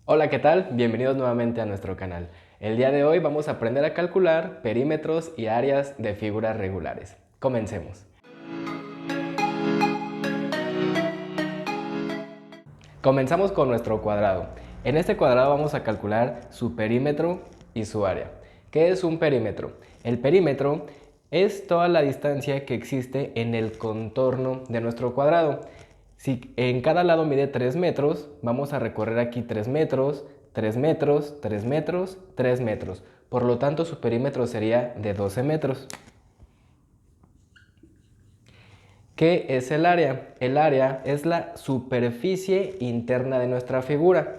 Hola, ¿qué tal? Bienvenidos nuevamente a nuestro canal. El día de hoy vamos a aprender a calcular perímetros y áreas de figuras regulares. Comencemos. Comenzamos con nuestro cuadrado. En este cuadrado vamos a calcular su perímetro y su área. ¿Qué es un perímetro? El perímetro es toda la distancia que existe en el contorno de nuestro cuadrado. Si en cada lado mide 3 metros, vamos a recorrer aquí 3 metros, 3 metros, 3 metros, 3 metros. Por lo tanto, su perímetro sería de 12 metros. ¿Qué es el área? El área es la superficie interna de nuestra figura.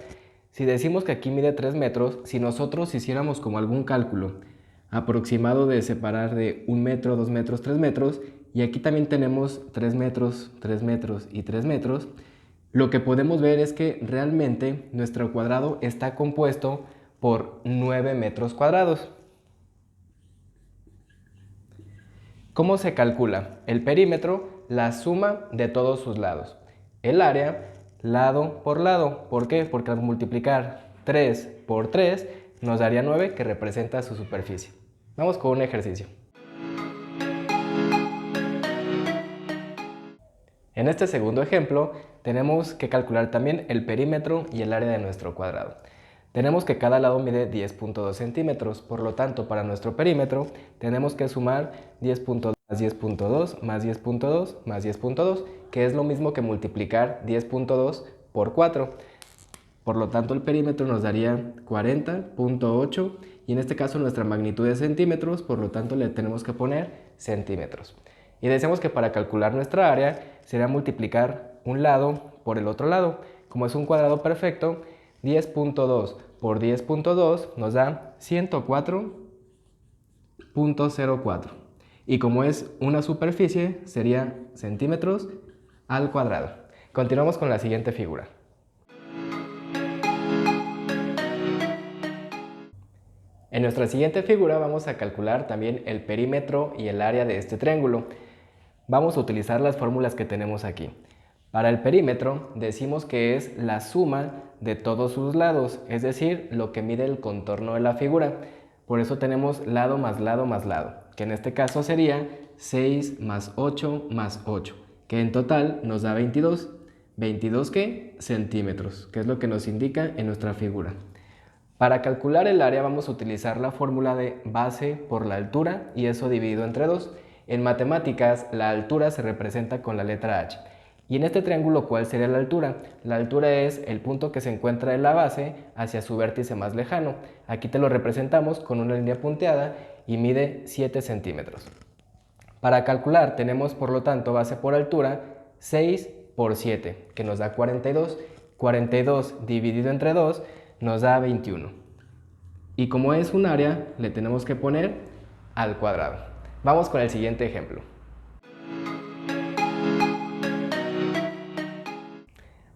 Si decimos que aquí mide 3 metros, si nosotros hiciéramos como algún cálculo aproximado de separar de 1 metro, 2 metros, 3 metros, y aquí también tenemos 3 metros, 3 metros y 3 metros, lo que podemos ver es que realmente nuestro cuadrado está compuesto por 9 metros cuadrados. ¿Cómo se calcula? El perímetro, la suma de todos sus lados. El área, lado por lado. ¿Por qué? Porque al multiplicar 3 por 3 nos daría 9, que representa su superficie. Vamos con un ejercicio. En este segundo ejemplo, tenemos que calcular también el perímetro y el área de nuestro cuadrado. Tenemos que cada lado mide 10.2 centímetros, por lo tanto, para nuestro perímetro tenemos que sumar 10.2 más 10.2 más 10.2 más 10.2, que es lo mismo que multiplicar 10.2 por 4. Por lo tanto, el perímetro nos daría 40.8 y en este caso nuestra magnitud es centímetros, por lo tanto le tenemos que poner centímetros. Y decimos que para calcular nuestra área sería multiplicar un lado por el otro lado. Como es un cuadrado perfecto, 10.2 por 10.2 nos da 104.04. Y como es una superficie, sería centímetros al cuadrado. Continuamos con la siguiente figura. En nuestra siguiente figura vamos a calcular también el perímetro y el área de este triángulo. Vamos a utilizar las fórmulas que tenemos aquí. Para el perímetro decimos que es la suma de todos sus lados, es decir, lo que mide el contorno de la figura. Por eso tenemos lado más lado más lado, que en este caso sería 6 más 8, que en total nos da 22. ¿22 qué? Centímetros, que es lo que nos indica en nuestra figura. Para calcular el área vamos a utilizar la fórmula de base por la altura y eso dividido entre 2. En matemáticas, la altura se representa con la letra h. Y en este triángulo, ¿cuál sería la altura? La altura es el punto que se encuentra en la base hacia su vértice más lejano. Aquí te lo representamos con una línea punteada y mide 7 centímetros. Para calcular tenemos por lo tanto base por altura 6 por 7, que nos da 42. 42 dividido entre 2 nos da 21. Y como es un área, le tenemos que poner al cuadrado. Vamos con el siguiente ejemplo.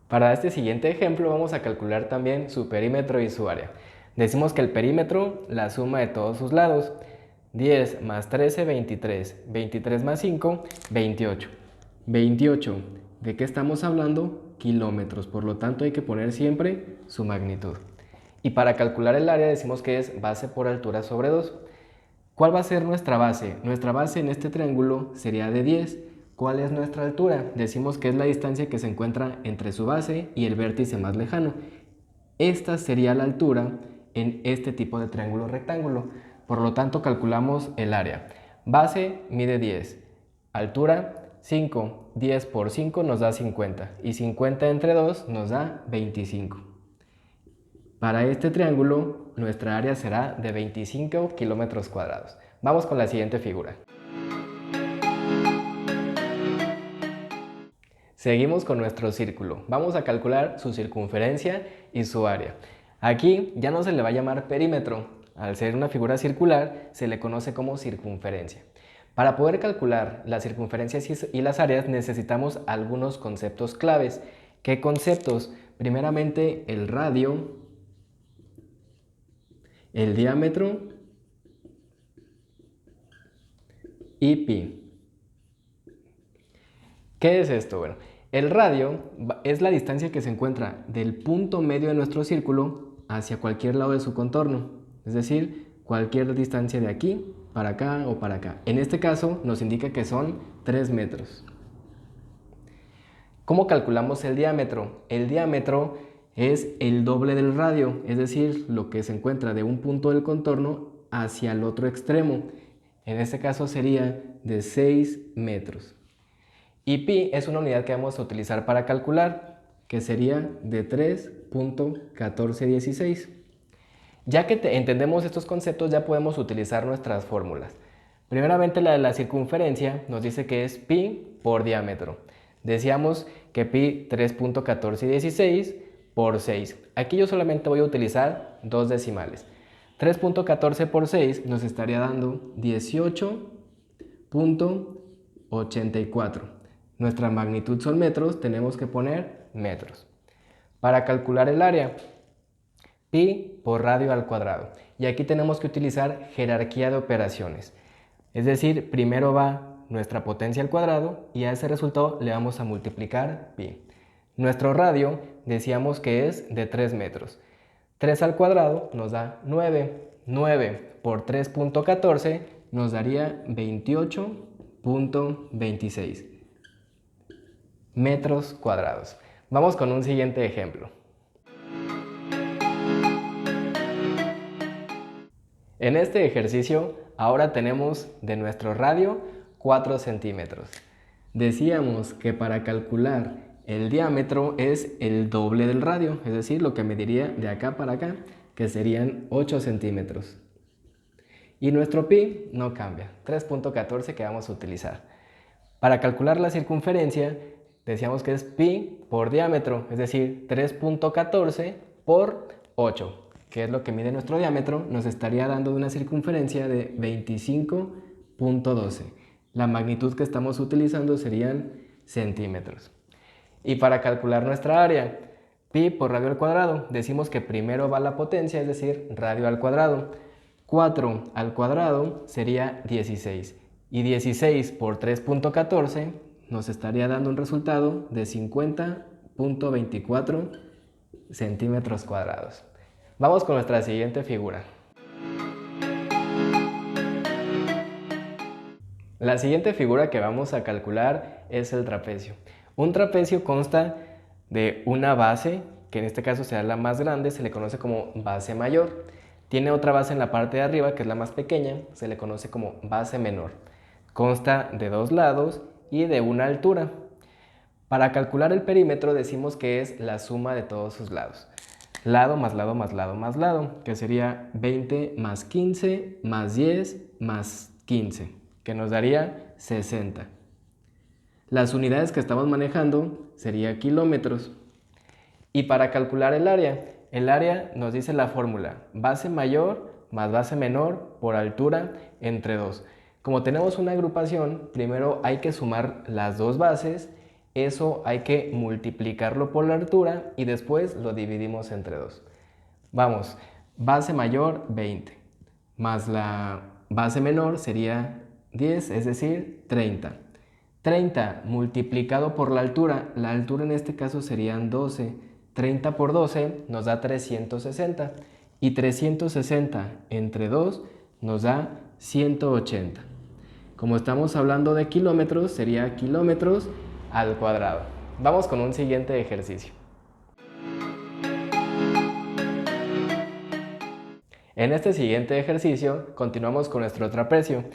Para este siguiente ejemplo vamos a calcular también su perímetro y su área. Decimos que el perímetro, la suma de todos sus lados. 10 más 13, 23. 23 más 5, 28. 28. ¿De qué estamos hablando? Kilómetros. Por lo tanto hay que poner siempre su magnitud. Y para calcular el área decimos que es base por altura sobre 2. ¿Cuál va a ser nuestra base? Nuestra base en este triángulo sería de 10. ¿Cuál es nuestra altura? Decimos que es la distancia que se encuentra entre su base y el vértice más lejano. Esta sería la altura en este tipo de triángulo rectángulo. Por lo tanto, calculamos el área. Base mide 10. Altura 5. 10 por 5 nos da 50. Y 50 entre 2 nos da 25. Para este triángulo, nuestra área será de 25 kilómetros cuadrados. Vamos con la siguiente figura. Seguimos con nuestro círculo. Vamos a calcular su circunferencia y su área. Aquí ya no se le va a llamar perímetro. Al ser una figura circular, se le conoce como circunferencia. Para poder calcular las circunferencias y las áreas necesitamos algunos conceptos claves. ¿Qué conceptos? Primeramente, el radio, el diámetro y pi. ¿Qué es esto? Bueno, El radio es la distancia que se encuentra del punto medio de nuestro círculo hacia cualquier lado de su contorno, es decir, cualquier distancia de aquí para acá o para acá. En este caso nos indica que son 3 metros. ¿Cómo calculamos el diámetro? El diámetro es el doble del radio, es decir, lo que se encuentra de un punto del contorno hacia el otro extremo. En este caso sería de 6 metros. Y pi es una unidad que vamos a utilizar para calcular, que sería de 3.1416. Ya que entendemos estos conceptos, ya podemos utilizar nuestras fórmulas. Primeramente, la de la circunferencia nos dice que es pi por diámetro. Decíamos que pi 3.1416 por 6. Aquí yo solamente voy a utilizar dos decimales. 3.14 por 6 nos estaría dando 18.84. Nuestra magnitud son metros, tenemos que poner metros. Para calcular el área, pi por radio al cuadrado. Y aquí tenemos que utilizar jerarquía de operaciones. Es decir, primero va nuestra potencia al cuadrado y a ese resultado le vamos a multiplicar pi. Nuestro radio decíamos que es de 3 metros. 3 al cuadrado nos da 9. 9 por 3.14 nos daría 28.26 metros cuadrados. Vamos con un siguiente ejemplo. En este ejercicio ahora tenemos de nuestro radio 4 centímetros. Decíamos que para calcular el diámetro es el doble del radio, es decir, lo que mediría de acá para acá, que serían 8 centímetros. Y nuestro pi no cambia, 3.14 que vamos a utilizar. Para calcular la circunferencia, decíamos que es pi por diámetro, es decir, 3.14 por 8. Que es lo que mide nuestro diámetro, nos estaría dando una circunferencia de 25.12. La magnitud que estamos utilizando serían centímetros. Y para calcular nuestra área, pi por radio al cuadrado, decimos que primero va la potencia, es decir, radio al cuadrado. 4 al cuadrado sería 16. Y 16 por 3.14 nos estaría dando un resultado de 50.24 centímetros cuadrados. Vamos con nuestra siguiente figura. La siguiente figura que vamos a calcular es el trapecio. Un trapecio consta de una base, que en este caso será la más grande, se le conoce como base mayor. Tiene otra base en la parte de arriba, que es la más pequeña, se le conoce como base menor. Consta de dos lados y de una altura. Para calcular el perímetro decimos que es la suma de todos sus lados. Lado más lado más lado más lado, que sería 20 más 15 más 10 más 15, que nos daría 60. Las unidades que estamos manejando sería kilómetros. Y para calcular el área nos dice la fórmula base mayor más base menor por altura entre 2. Como tenemos una agrupación, primero hay que sumar las dos bases. Eso hay que multiplicarlo por la altura y después lo dividimos entre 2. Vamos, base mayor 20, más la base menor sería 10, es decir, 30. 30 multiplicado por la altura en este caso serían 12. 30 por 12 nos da 360 y 360 entre 2 nos da 180. Como estamos hablando de kilómetros, sería kilómetros al cuadrado. Vamos con un siguiente ejercicio. En este siguiente ejercicio continuamos con nuestro trapecio.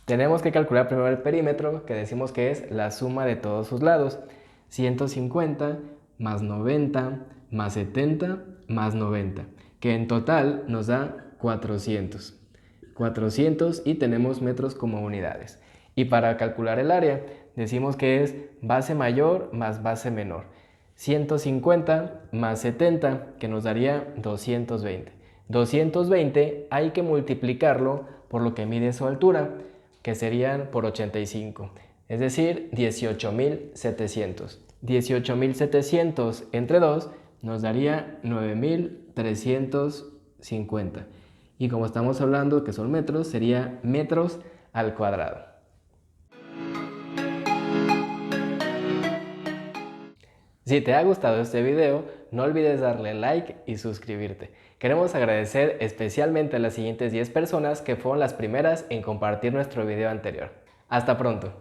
Tenemos que calcular primero el perímetro, que decimos que es la suma de todos sus lados. 150 más 90 más 70 más 90, que en total nos da 400. 400 y tenemos metros como unidades. Y para calcular el área decimos que es base mayor más base menor. 150 más 70, que nos daría 220. 220 hay que multiplicarlo por lo que mide su altura, que serían por 85, es decir, 18.700. 18.700 entre 2 nos daría 9.350. Y como estamos hablando que son metros, sería metros al cuadrado. Si te ha gustado este video, no olvides darle like y suscribirte. Queremos agradecer especialmente a las siguientes 10 personas que fueron las primeras en compartir nuestro video anterior. Hasta pronto.